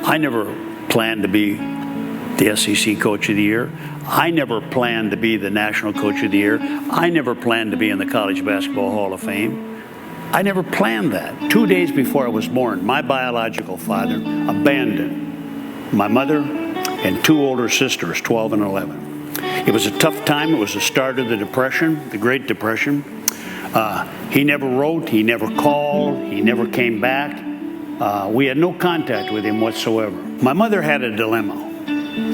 I never planned to be the SEC Coach of the Year. I never planned to be the National Coach of the Year. I never planned to be in the College Basketball Hall of Fame. I never planned that. 2 days before I was born, my biological father abandoned my mother and 2 older sisters, 12 and 11. It was a tough time. It was the start of the Depression, the Great Depression. He never wrote, he never called, he never came back. We had no contact with him whatsoever. My mother had a dilemma.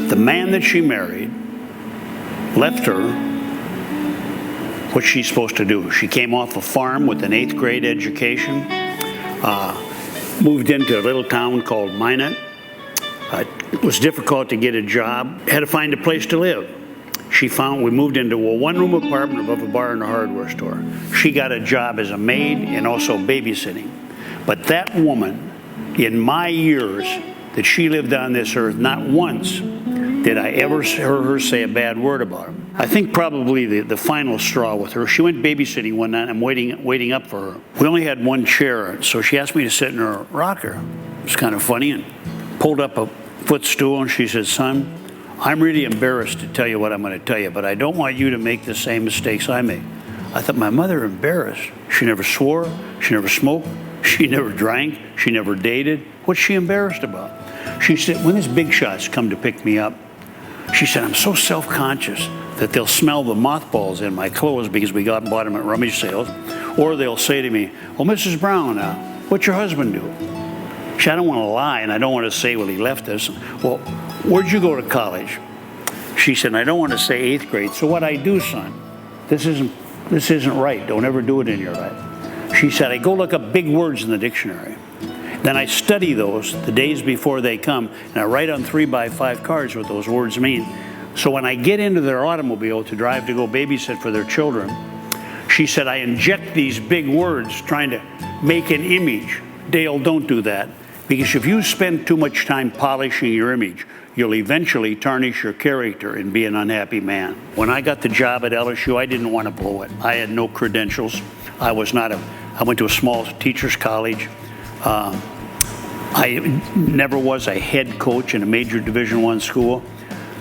The man that she married left her. What's she supposed to do? She came off a farm with an 8th grade education, moved into a little town called Minot. It was difficult to get a job, had to find a place to live. We moved into a 1-room apartment above a bar and a hardware store. She got a job as a maid and also babysitting. But that woman, in my years that she lived on this earth, not once did I ever hear her say a bad word about him. I think probably the final straw with her, she went babysitting one night. I'm waiting up for her. We only had one chair, so she asked me to sit in her rocker. It was kind of funny, and pulled up a footstool, and she said, "Son, I'm really embarrassed to tell you what I'm going to tell you, but I don't want you to make the same mistakes I made." I thought, my mother embarrassed. She never swore, she never smoked, she never drank, she never dated. What's she embarrassed about? She said, when these big shots come to pick me up, she said, I'm so self-conscious that they'll smell the mothballs in my clothes because we bought them at rummage sales, or they'll say to me, "Well, Mrs. Brown, what's your husband do?" She said, I don't want to lie, and I don't want to say, well, he left us. Well, where'd you go to college? She said, I don't want to say 8th grade. So what I do, son, this isn't right. Don't ever do it in your life. She said, I go look up big words in the dictionary. Then I study those the days before they come, and I write on 3x5 cards what those words mean. So when I get into their automobile to drive to go babysit for their children, she said, I inject these big words trying to make an image. Dale, don't do that. Because if you spend too much time polishing your image, you'll eventually tarnish your character and be an unhappy man. When I got the job at LSU, I didn't want to blow it. I had no credentials. I went to a small teacher's college. I never was a head coach in a major Division I school.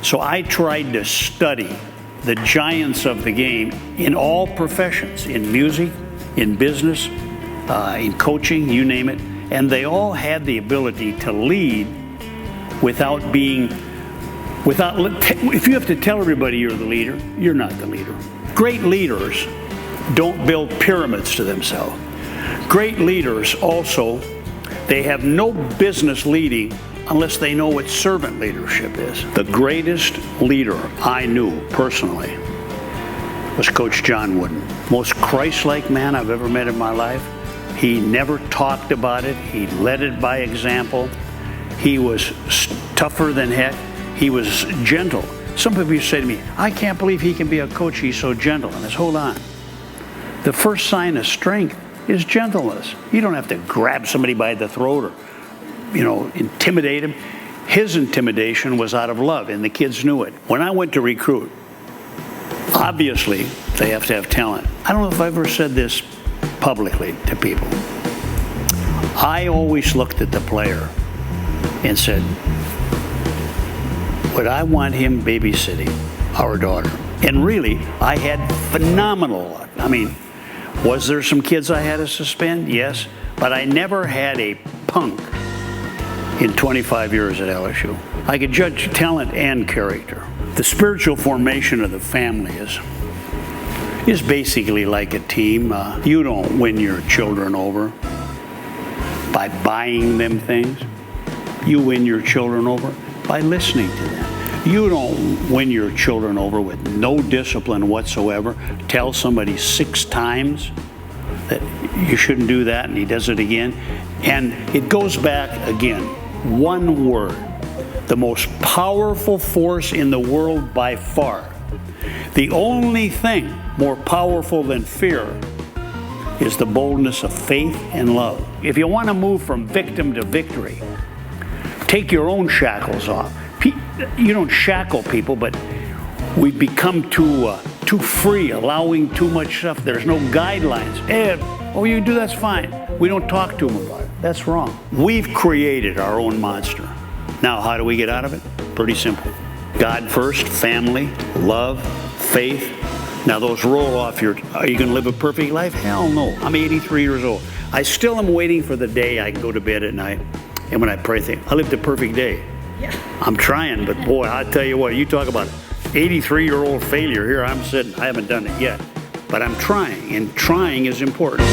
So I tried to study the giants of the game in all professions, in music, in business, in coaching, you name it. And they all had the ability to lead without being, if you have to tell everybody you're the leader, you're not the leader. Great leaders don't build pyramids to themselves. Great leaders also, they have no business leading unless they know what servant leadership is. The greatest leader I knew personally was Coach John Wooden. Most Christ-like man I've ever met in my life. He never talked about it. He led it by example. He was tougher than heck. He was gentle. Some of you say to me, I can't believe he can be a coach. He's so gentle. And I said, hold on. The first sign of strength is gentleness. You don't have to grab somebody by the throat or, intimidate him. His intimidation was out of love, and the kids knew it. When I went to recruit, obviously they have to have talent. I don't know if I've ever said this publicly to people. I always looked at the player and said, would I want him babysitting our daughter? And really, I had phenomenal luck. I mean, was there some kids I had to suspend? Yes. But I never had a punk in 25 years at LSU. I could judge talent and character. The spiritual formation of the family is basically like a team. You don't win your children over by buying them things. You win your children over by listening to them. You don't win your children over with no discipline whatsoever. Tell somebody 6 times that you shouldn't do that, and he does it again. And it goes back again, one word. The most powerful force in the world by far. The only thing more powerful than fear is the boldness of faith and love. If you want to move from victim to victory, take your own shackles off. You don't shackle people, but we become too free, allowing too much stuff. There's no guidelines. You can do that's fine. We don't talk to them about it. That's wrong. We've created our own monster. Now, how do we get out of it? Pretty simple. God first, family, love, faith. Now, those roll off your, are you going to live a perfect life? Hell no. I'm 83 years old. I still am waiting for the day I can go to bed at night. And when I pray, I lived a perfect day. Yeah. I'm trying, but boy, I tell you what, you talk about 83-year-old failure. Here I'm sitting. I haven't done it yet, but I'm trying, and trying is important.